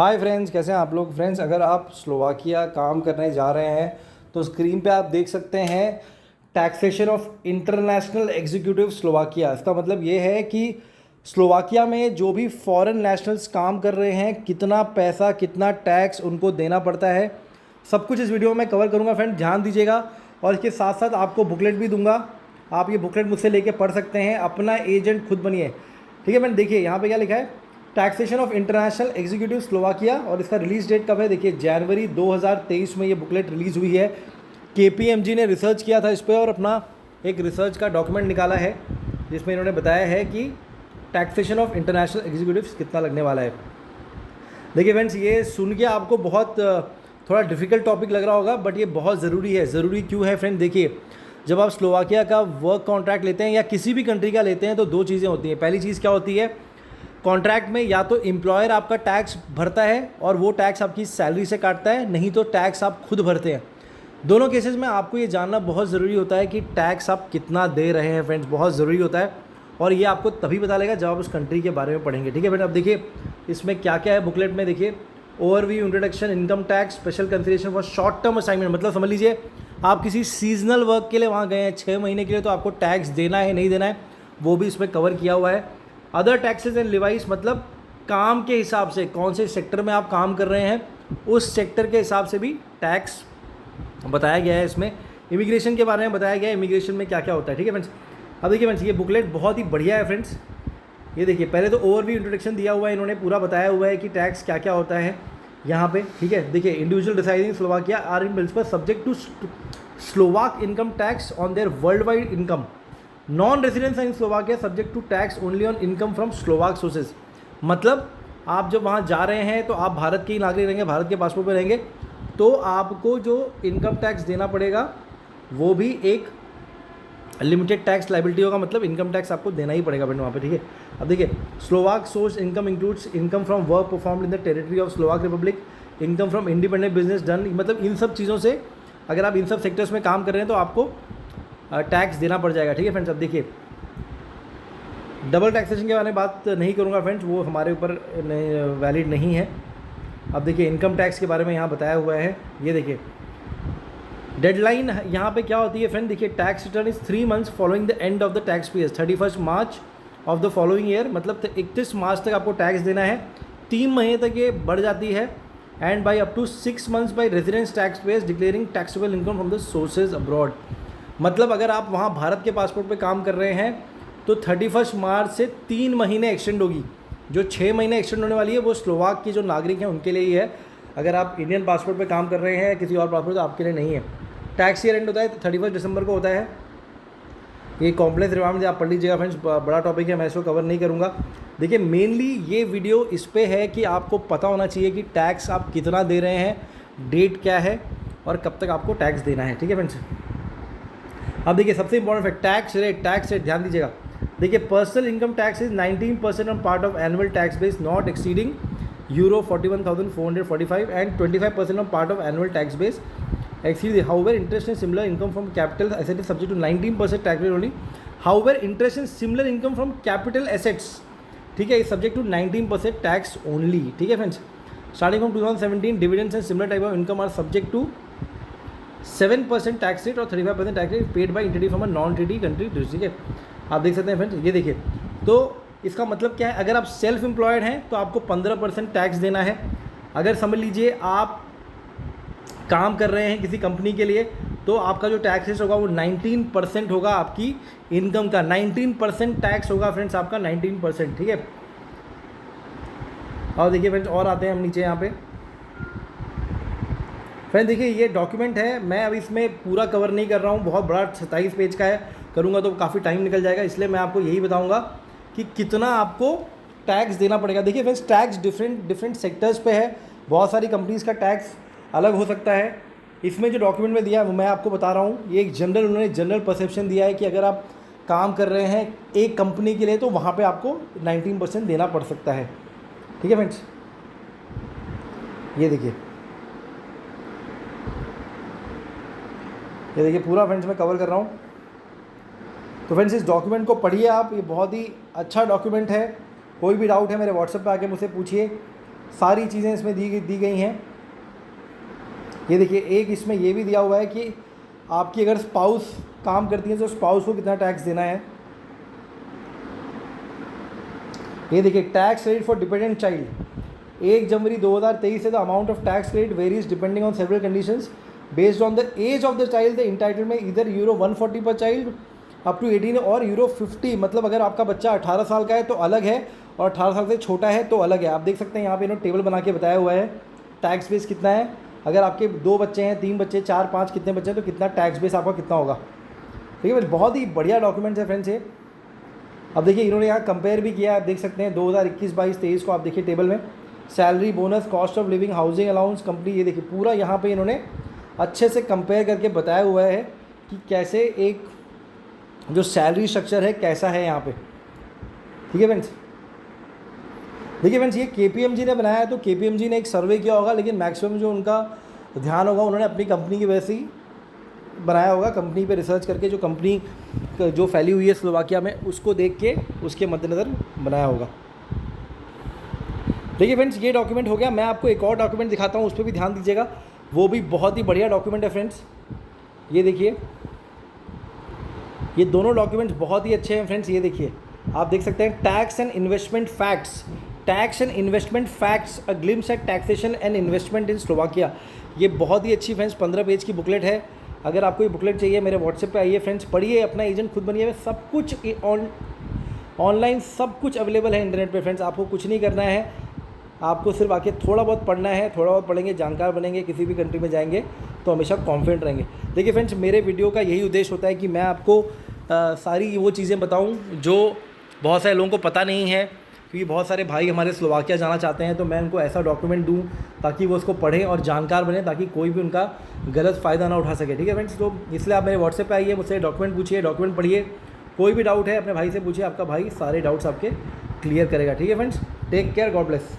Hi friends, कैसे हैं आप लोग। फ्रेंड्स, अगर आप स्लोवाकिया काम करने जा रहे हैं तो स्क्रीन पे आप देख सकते हैं taxation of international executive Slovakia. इसका मतलब ये है कि स्लोवाकिया में जो भी फॉरेन नेशनल्स काम कर रहे हैं कितना पैसा कितना टैक्स उनको देना पड़ता है, सब कुछ इस वीडियो में कवर करूँगा। फ्रेंड ध्यान दीजिएगा और इसके साथ साथ आपको बुकलेट भी दूंगा। आप ये बुकलेट मुझसे लेके पढ़ सकते हैं, अपना एजेंट खुद बनिए। ठीक है फ्रेंड, देखिए यहाँ पे क्या लिखा है, taxation of international executive Slovakia, और इसका रिलीज डेट कब है। देखिए जनवरी 2023 में ये बुकलेट रिलीज़ हुई है। KPMG ने रिसर्च किया था इस पर और अपना एक रिसर्च का डॉक्यूमेंट निकाला है जिसमें इन्होंने बताया है कि टैक्सेशन ऑफ इंटरनेशनल एग्जीक्यूटिव्स कितना लगने वाला है। देखिए फ्रेंड्स, ये सुन के आपको बहुत थोड़ा डिफिकल्ट टॉपिक लग रहा होगा, बट ये बहुत ज़रूरी है। ज़रूरी क्यों है फ्रेंड, देखिए जब आप स्लोवाकिया का वर्क कॉन्ट्रैक्ट लेते हैं या किसी भी कंट्री का लेते हैं तो दो चीज़ें होती हैं। पहली चीज़ क्या होती है, कॉन्ट्रैक्ट में या तो एम्प्लॉयर आपका टैक्स भरता है और वो टैक्स आपकी सैलरी से काटता है, नहीं तो टैक्स आप खुद भरते हैं। दोनों केसेस में आपको ये जानना बहुत ज़रूरी होता है कि टैक्स आप कितना दे रहे हैं। फ्रेंड्स, बहुत ज़रूरी होता है और ये आपको तभी पता लगेगा जब आप उस कंट्री के बारे में पढ़ेंगे। ठीक है फ्रेंड, अब देखिए इसमें क्या क्या है बुकलेट में। देखिए overview, introduction, income tax, special consideration for short term assignment. मतलब समझ लीजिए आप किसी सीजनल वर्क के लिए वहाँ गए हैं 6 महीने के लिए, तो आपको टैक्स देना है नहीं देना है वो भी इसमें कवर किया हुआ है। अदर टैक्सेस एंड लिवाइस, मतलब काम के हिसाब से कौन से सेक्टर में आप काम कर रहे हैं उस सेक्टर के हिसाब से भी टैक्स बताया गया है इसमें। इमिग्रेशन के बारे में बताया गया है, इमिग्रेशन में क्या क्या होता है। ठीक है फ्रेंड्स, अब देखिए फ्रेंड्स ये बुकलेट बहुत ही बढ़िया है फ्रेंड्स। ये देखिए पहले तो ओवरव्यू इंट्रोडक्शन दिया हुआ है, इन्होंने पूरा बताया हुआ है कि टैक्स क्या क्या होता है यहाँ पे। ठीक है, देखिए individual residing Slovakia are in principle subject to Slovak income tax on their world wide income. Non residents in Slovakia subject to tax only on income from Slovak sources. मतलब आप जब वहाँ जा रहे हैं तो आप भारत के ही नागरिक रहेंगे, भारत के पासपोर्ट पे रहेंगे, तो आपको जो इनकम टैक्स देना पड़ेगा वो भी एक लिमिटेड टैक्स लाइबिलिटी होगा। मतलब इनकम टैक्स आपको देना ही पड़ेगा फ्रेंड वहाँ पे। ठीक है, अब देखिए Slovak source income includes income from work performed in the territory of Slovak Republic, income from independent business done. मतलब इन सब चीज़ों से अगर आप इन सब सेक्टर्स में काम कर रहे हैं तो आपको टैक्स देना पड़ जाएगा। ठीक है फ्रेंड्स, अब देखिए डबल टैक्सेशन के बारे में बात नहीं करूँगा फ्रेंड्स, वो हमारे ऊपर वैलिड नहीं है। अब देखिए इनकम टैक्स के बारे में यहाँ बताया हुआ है। ये देखिए डेडलाइन यहाँ पे क्या होती है फ्रेंड, देखिए tax return is 3 months following the end of the tax period 31 March of the following year. मतलब 31 मार्च तक आपको टैक्स देना है, 3 महीने तक ये बढ़ जाती है। And by up to 6 months by residence tax payers declaring taxable income from the sources abroad. मतलब अगर आप वहाँ भारत के पासपोर्ट पे काम कर रहे हैं तो 31 मार्च से 3 महीने एक्सटेंड होगी। जो 6 महीने एक्सटेंड होने वाली है वो स्लोवाक के जो नागरिक हैं उनके लिए ही है। अगर आप इंडियन पासपोर्ट पे काम कर रहे हैं किसी और पासपोर्ट तो आपके लिए नहीं है। टैक्स ईयर एंड होता है 31 दिसंबर को होता है। ये कॉम्प्लेक्स रिक्वायरमेंट आप पढ़ लीजिएगा फ्रेंड्स, बड़ा टॉपिक है, मैं इसको कवर नहीं करूँगा। देखिए मेनली ये वीडियो इस पे है कि आपको पता होना चाहिए कि टैक्स आप कितना दे रहे हैं, डेट क्या है और कब तक आपको टैक्स देना है। ठीक है फ्रेंड्स, अब देखिए सबसे इंपॉर्टेंट फैक्ट टैक्स रेट ध्यान दीजिएगा। देखिए personal income tax is 19% on part of annual tax base not exceeding euro 41,445 and 25% on part of annual tax base exceed. However, interest and similar income from capital asset is subject to 19% tax rate only. However, interest and similar income from capital assets, ठीक है, is subject to 19% tax only. ठीक है friends, starting from 2017 dividends and similar type of income are subject to 7% tax rate और 35% tax rate paid by entity from a non treaty country. ठीक है, आप देख सकते हैं फ्रेंड्स। ये देखिए तो इसका मतलब क्या है, अगर आप सेल्फ एम्प्लॉयड हैं तो आपको 15% टैक्स देना है। अगर समझ लीजिए आप काम कर रहे हैं किसी कंपनी के लिए तो आपका जो टैक्स रेट होगा वो 19% होगा आपकी इनकम का। 19% टैक्स होगा फ्रेंड्स आपका, 19%। ठीक है, और देखिए फ्रेंड्स और आते हैं हम नीचे यहाँ पे। फ्रेंड देखिए ये डॉक्यूमेंट है, मैं अभी इसमें पूरा कवर नहीं कर रहा हूँ, बहुत बड़ा 27 पेज का है, करूँगा तो काफ़ी टाइम निकल जाएगा, इसलिए मैं आपको यही बताऊँगा कि कितना आपको टैक्स देना पड़ेगा। देखिए फ्रेंड्स टैक्स डिफरेंट सेक्टर्स पे है, बहुत सारी कंपनीज़ का टैक्स अलग हो सकता है। इसमें जो डॉक्यूमेंट में दिया है वो मैं आपको बता रहा हूँ, ये एक उन्होंने जनरल परसेप्शन दिया है कि अगर आप काम कर रहे हैं एक कंपनी के लिए तो वहाँ पे आपको 19% देना पड़ सकता है। ठीक है फ्रेंड्स, ये देखिए पूरा फ्रेंड्स मैं कवर कर रहा हूँ। तो फ्रेंड्स इस डॉक्यूमेंट को पढ़िए आप, ये बहुत ही अच्छा डॉक्यूमेंट है। कोई भी डाउट है मेरे व्हाट्सएप पे आके मुझसे पूछिए। सारी चीज़ें इसमें दी गई हैं। ये देखिए, एक इसमें ये भी दिया हुआ है कि आपकी अगर स्पाउस काम करती है तो स्पाउस को कितना टैक्स देना है। ये देखिए, tax rate for dependent child 1 January 2023 से the amount of tax credit varies depending on several conditions based on the age of the child. The entitlement इधर €140 पर चाइल्ड अप टू 18 और €50, मतलब अगर आपका बच्चा 18 साल का है तो अलग है और 18 साल से छोटा है तो अलग है। आप देख सकते हैं यहाँ पे इन्होंने टेबल बना के बताया हुआ है टैक्स बेस कितना है। अगर आपके 2 बच्चे हैं, 3 बच्चे, 4, 5 कितने बच्चे हैं तो कितना टैक्स बेस आपका कितना होगा। ठीक है, बहुत ही बढ़िया डॉक्यूमेंट्स है फ्रेंड्स ये। अब देखिए, इन्होंने यहाँ कंपेयर भी किया है, आप देख सकते हैं 2021, 22, 23 को आप देखिए टेबल में salary, bonus, cost of living, housing allowance, company, ये देखिए पूरा यहाँ पे इन्होंने अच्छे से कंपेयर करके बताया हुआ है कि कैसे एक जो सैलरी स्ट्रक्चर है कैसा है यहाँ पे। ठीक है फ्रेंड्स, देखिए फ्रेंड्स, ये KPMG ने बनाया है, तो KPMG ने एक सर्वे किया होगा, लेकिन मैक्सिमम जो उनका ध्यान होगा उन्होंने अपनी कंपनी की वजह से ही बनाया होगा, कंपनी पे रिसर्च करके जो कंपनी जो फैली हुई है स्लोवाकिया में उसको देख के उसके मद्देनज़र बनाया होगा। देखिए फ्रेंड्स, ये डॉक्यूमेंट हो गया। मैं आपको एक और डॉक्यूमेंट दिखाता हूँ, उस पर भी ध्यान दीजिएगा, वो भी बहुत ही बढ़िया डॉक्यूमेंट है फ्रेंड्स। ये देखिए, ये दोनों डॉक्यूमेंट्स बहुत ही अच्छे हैं फ्रेंड्स। ये देखिए, आप देख सकते हैं tax and investment facts, tax and investment facts, a glimpse at taxation and investment in Slovakia. ये बहुत ही अच्छी फ्रेंड्स 15 पेज की बुकलेट है। अगर आपको ये बुकलेट चाहिए मेरे व्हाट्सएप पे आइए फ्रेंड्स, पढ़िए, अपना एजेंट खुद बनिए। सब कुछ ऑनलाइन सब कुछ अवेलेबल है इंटरनेट पे फ्रेंड्स। आपको कुछ नहीं करना है, आपको सिर्फ आके थोड़ा बहुत पढ़ना है, थोड़ा बहुत पढ़ेंगे, जानकार बनेंगे, किसी भी कंट्री में जाएंगे तो हमेशा कॉन्फिडेंट रहेंगे। देखिए फ्रेंड्स, मेरे वीडियो का यही उद्देश्य होता है कि मैं आपको सारी वो चीज़ें बताऊं जो बहुत सारे लोगों को पता नहीं है, क्योंकि बहुत सारे भाई हमारे स्लोवाकिया जाना चाहते हैं, तो मैं उनको ऐसा डॉक्यूमेंट दूं ताकि वो उसको पढ़ें और जानकार बने, ताकि कोई भी उनका गलत फ़ायदा ना उठा सके। ठीक है फ्रेंड्स, तो इसलिए आप मेरे व्हाट्सएप पे आइए, मुझसे डॉक्यूमेंट पूछिए, डॉक्यूमेंट पढ़िए, कोई भी डाउट है अपने भाई से पूछिए, आपका भाई सारे डाउट्स आपके क्लियर करेगा। ठीक है friends, take care, God bless.